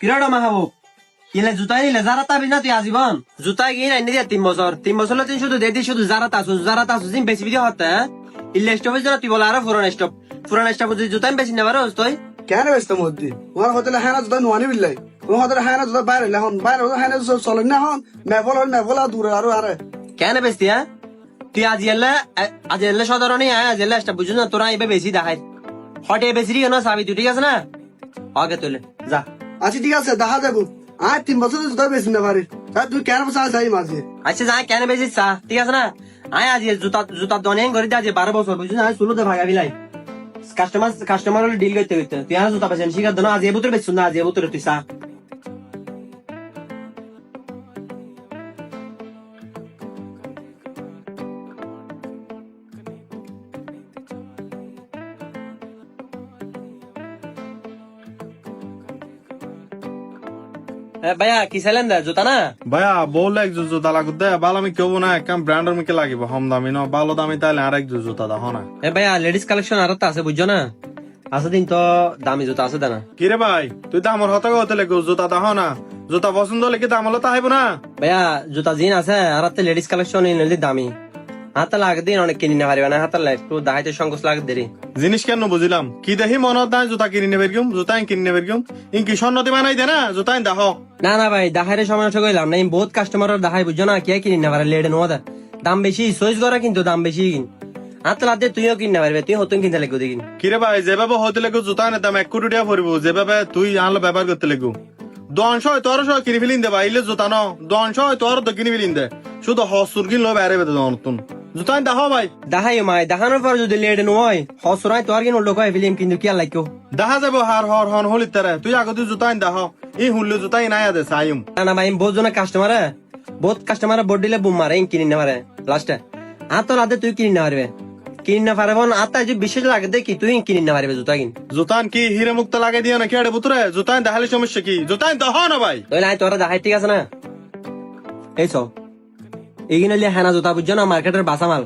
কিরকম মাহাবু কিলে জুতা নিলে যারা তাবি না তুই আজীবন জুতা কিনে আইনি দিয়া 3 বছর তুই শুধু দেদি শুধু যারা তাসু জিম বেশি বিধি হতে ইলে স্টপের জন্য তুই বলে আরো পুরান স্টপ যদি জুতা বেশি নেবার তুই কেন ব্যস্ত মধ্যে তোমার হোটেলে হ্যাঁ জুতা নোয়ানি বিল্লাই তোমার হোটেলে হ্যাঁ জুতা বাইরে এখন বাইরে হ্যাঁ চলেন না এখন মেভল আর দূরে আরো আরে কেন বেশি হ্যাঁ তুই আজ এলে সাধারণই আজ এলে স্টপ বুঝুন না তোরা এবার বেশি দেখায় হটে বেশি কেন চাবি তুই ঠিক আছে না আগে তুলে যা আচ্ছা ঠিক আছে দেখা যাবো আর 3 বছর জুতা বেশি না পারি তুই কেন বসে চাই মাঝে আচ্ছা যা কেন বেশি চা ঠিক আছে না আয় আজ জুতা দনে করে দিয়ে 12 বছর বুঝুন না শুরুতে ভাগা বিলাই কাস্টমার ডিল করতে তুই আর জুতা পেছেন শিকার দোনো আজ এ বুতরে বেশ না আজ এ বুতরে তুই চা ভাইয়া কি চাইলেন দা জুতা না ভাইয়া বললে এক জুতা লাগুতে ভালো আমি কেউ না একদম ব্র্যান্ডের মুখে লাগিব কম দামি ন ভালো দামি তাইলে আর এক জুতা দেখো না ভাইয়া লেডিস কালেকশন আরো তো আছে বুঝছো না আছে দিন তো দামি জুতা আছে না কিরে ভাই তুই তো আমার হতে হতে লেগে জুতা দেখো না জুতা পছন্দ হলে কি দাম হলো তা হইব না ভাইয়া জুতা জিন আছে আর হাতে লেডিস কালেকশন নিলে দামি হাতে লাগে দিন অনেক কিনে না পারবে না হাতে একটু দাহাইতে সংকোচ লাগে দেরি জিনিস কেন বুঝলাম কি দেখি মনত নাই জুতা কিনে নেবে কিম জুতা কিনে নেবে কিম ইনকি সন্নতি বানাই দে না জুতা দেখো না না ভাই দাহাইরে সমস্যা কইলাম না বহুত কাস্টমার দাহাই বুঝছো না কে কিনে না পারে লেডে নোদা দাম বেশি সইজ করা কিন্তু দাম বেশি কিন হাতে লাদে তুইও কিনে পারবে তুই হতুন কিনতে লাগবে দেখিন কিরে ভাই যেভাবে হতে লেগে জুতা নে দাম 1 কোটি টাকা পড়বো যেভাবে তুই আনলো ব্যবহার করতে লেগু 200 কিনে ফেলিন দে ভাই ইলে জুতা ন 200 তোর তো কিনে ফেলিন দে শুধু হসুর কিনলো বাইরে বেদে নতুন জুতা দেখো ভাই দাহাই মাই দেখানোর পর যদি লেডে নয় হসরাই তোর কিন লোক হয় ফিলিম কিন্তু কি লাগো দেখা যাবো হার হর হন হলিত তারে তুই আগতে জুতা দেখো এই হুনলে জুতাই নাই আদে সাইম না ভাই বহুত জন কাস্টমার বোর্ড দিলে বুম মারে কিনে না পারে লাস্টে তো লাদে তুই কিনে না পারবে কিনে না পারবে না আত্মা যে বিশেষ লাগে দেখি তুই কিনে না পারবে জুতা কিন জুতান কি হিরে মুক্ত লাগে দিও না কেড়ে বুতরে জুতান দেখালে সমস্যা কি জুতান দেখো না ভাই তুই নাই তোরা দেখাই ঠিক আছে না এই সব এগিন হলে হানা জুতা বুঝছো না মার্কেটের বাসা মাল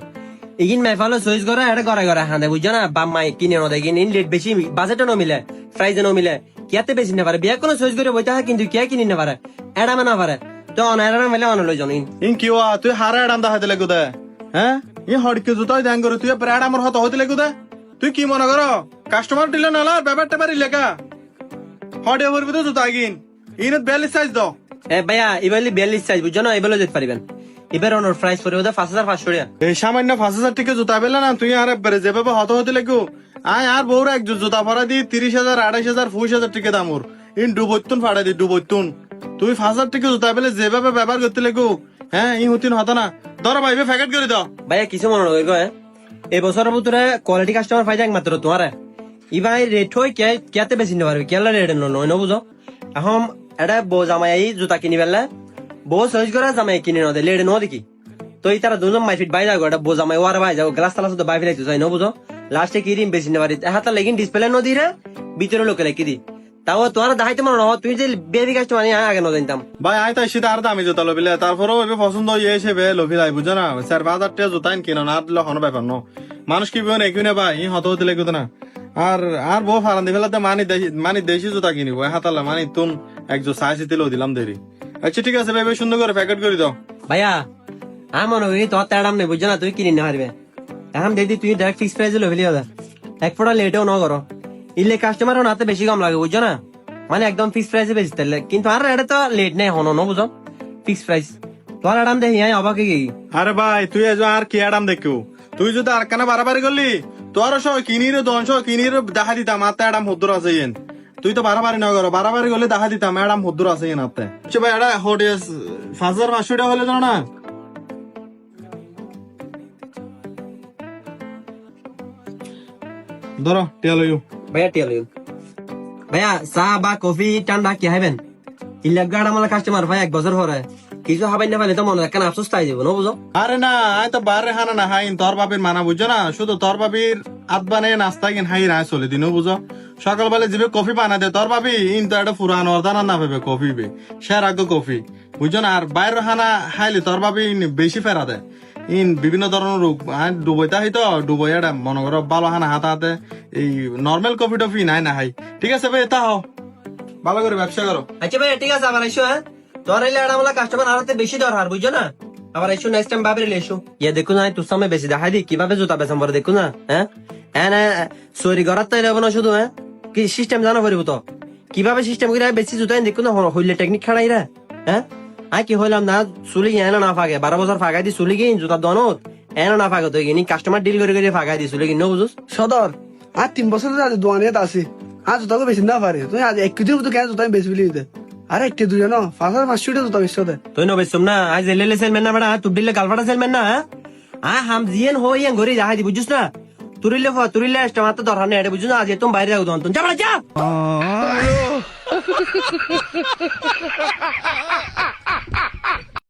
এগিন মেফালো চয়েস করে এটা করে হাঁদে বুঝছো না বাম মাই কিনে ন দেখিন লেট বেশি বাজেটও ন মিলে প্রাইজও ন মিলে কিয়াতে বেশি না পারে বিয়া কোনো চয়েস করে বইতে হয় কিন্তু কিয়া কিনে না পারে এটা না পারে তো অনারা মেলে অনলই জনিন ইন কি ওয়া তুই হারা এডাম দেখাইতে লাগু দে হ্যাঁ ই হড়কে জুতাই দেন করে তুই প্রায় আমার হত হইতে লাগু দে তুই কি মনে করো কাস্টমার দিলে না ব্যাপারটা পারি লেখা হড়ে ভরবি তো জুতা গিন ইনত 42 সাইজ দাও ভাইয়া এবারে 42 সাইজ বুঝছো না এবারে যেতে পারিবেন এবার অনর প্রাইস পড়ে ওদের 5500 টাকা এই সামান্য 5000 টাকা জুতা পেলে না তুই আর যেভাবে হত হতে লাগু আয় আর বউরা এক জুতা ভরা দি 30000 28000 25000 টাকা দাম ওর ইন ডুবইতুন ফাড়া দি ডুবইতুন তুই 5000 টাকা জুতা পেলে যেভাবে ব্যবহার করতে লাগু হ্যাঁ ই হতিন হতো না ধরো ভাই প্যাকেট করে দাও ভাইয়া কিছু মনে নয় গো এই বছরের ভিতরে কোয়ালিটি কাস্টমার পাই যাক মাত্র তোমার ইবাই রেট হই কেতে বেশি নিতে পারবে কেলা রেট নয় ন বুঝো এখন এটা বো জামাই জুতা কিনি বেলা বো সহজ করে জামাই কিনে নদে লেট ন দেখি তো এই তারা দুজন মাই ফিট বাই যাবো এটা বো জামাই ওয়ার বাই যাবো গ্লাস তালা শুধু বাই ফেলাইতে চাই ন বুঝো লাস্টে কি রিম বেশি নিতে পারি হাতা লেগিন ডিসপ্লে নদী রে ভিতরে লোকে লেখি দি তাও তোমার দেখাইতে মনে হয় তুই যে বেবি কাস্টমার আগে ন জানতাম ভাই আয় তাই সেটা আর দামি জুতা লবিলে তারপরেও এবার পছন্দ হয়ে এসে লবিলাই বুঝো না 4000 টাকা জুতা কিনো না দিলে কোনো ব্যাপার ন মানুষ কি বিহন একুনে ভাই ই হত হতে লেগুতো না আর বউ ফারান দি ফেলাতে মানি দেশি জুতা কিনিব হাতালে মানি তুন একজো সাইসি দিলেও দিলাম দেরি আচ্ছা ঠিক আছে ভাই সুন্দর করে প্যাকেট করে দাও ভাইয়া মনে করি তোর তেড়াম নেই বুঝছো না তুই কিনে না পারবে এখন দেখি তুই ডাইরেক্ট ফিক্স প্রাইসে লবিলি দাদা এক ফোটা লেটেও ন করো ইলে কাস্টমারও নাতে বেশি কম লাগে বুঝছো না মানে একদম ফিক্স প্রাইসে বেশি তাহলে কিন্তু আর এটা তো লেট নেই হনো ন বুঝো ফিক্স প্রাইস তোর আরাম দেখি অবাকে কি আরে ভাই তুই এজো আর কি আরাম দেখু তুই যদি আর কানা বাড়াবাড়ি করলি তোর সব কিনিরে 200 কিনিরে দেখা দিতাম আত্মা আরাম হদ্দুর আছে ইয়েন তুই তো বাড়াবাড়ি না করো বাড়াবাড়ি করলে দেখা দিতাম আরাম হদ্দুর আছে ইয়েন আত্মা আচ্ছা ভাই এটা হোটেস 5500 টাকা হলে জানো না ধরো টেলো ভাইয়া চা বা কফি ঠান্ডা কি খাইবেন ইলাগাড় আমার কাস্টমার ভাই 1 বছর পরে কিছু হাবাই না পাইলে তো মনে একখান আফসোস তাই যাবো না বুঝো আরে না আয় তো বারে হানা না হাইন তোর বাবির মানা বুঝছো না শুধু তোর বাবির আদবানে নাস্তা কিন হাই রায় চলে দিন বুঝো সকালবেলা যাবে কফি বানা দে তোর বাবি ইন তো একটা পুরান অর্দানা না পাবে কফি বে সে রাখো কফি বুঝছো না আর বাইরের হানা হাইলে তোর বাবি বেশি ফেরা দেয় ইন বিভিন্ন ধরনের রোগ ডুবইতে হইতো ডুবই এটা মনে করো ভালো হানা হাতে হাতে এই নর্মাল কফি টফি নাই না হাই ঠিক আছে ভাই তা ভালো করে ব্যবসা করো। আচ্ছা ভাই ঠিক আছে আবার এসো হ্যাঁ তোর এলে এটা বলা কাস্টমার আরতে বেশি দরকার বুঝছো না আবার এসো নেক্সট টাইম ভাবে এসো ইয়ে দেখো না তোর সামনে বেশি দেখাই দি কিভাবে জুতা বেচাম পরে দেখো না হ্যাঁ হ্যাঁ সরি ঘরাত তো এলাবো না শুধু হ্যাঁ কি সিস্টেম জানো পারিব তো কিভাবে সিস্টেম করে বেশি জুতা দেখো না হইলে টেকনিক খাড়াই রা হ্যাঁ আই কি হইলাম না চুলি এনে না ফাগে 12 বছর ফাগাই দি চুলি গিয়ে জুতা দনত এনে না ফাগে তো গিনি কাস্টমার ডিল করে করে ফাগাই দি চুলি গিয়ে বুঝুস সদর আর 3 বছর ধরে দোয়ানিয়াত আছে আর জুতাকে বেশি না পারে তুমি আজ 1 দিন তো কেন জুতা বেশি বিলি দিতে আরে একটি দুই না 5,500 জুতা বেশি দে তুই ন বেসম না আজ এলেলে সেলমেন না বড়া তুই দিলে গালফাটা সেলমেন না হ্যাঁ হাম জিয়েন হই ইয়ান ঘরে যাহাই দি বুঝুস না তুরিলে এস্টমাত তো দরকার নেই এটা বুঝুস না আজ তুমি বাইরে যাও তুমি যা বড়া যা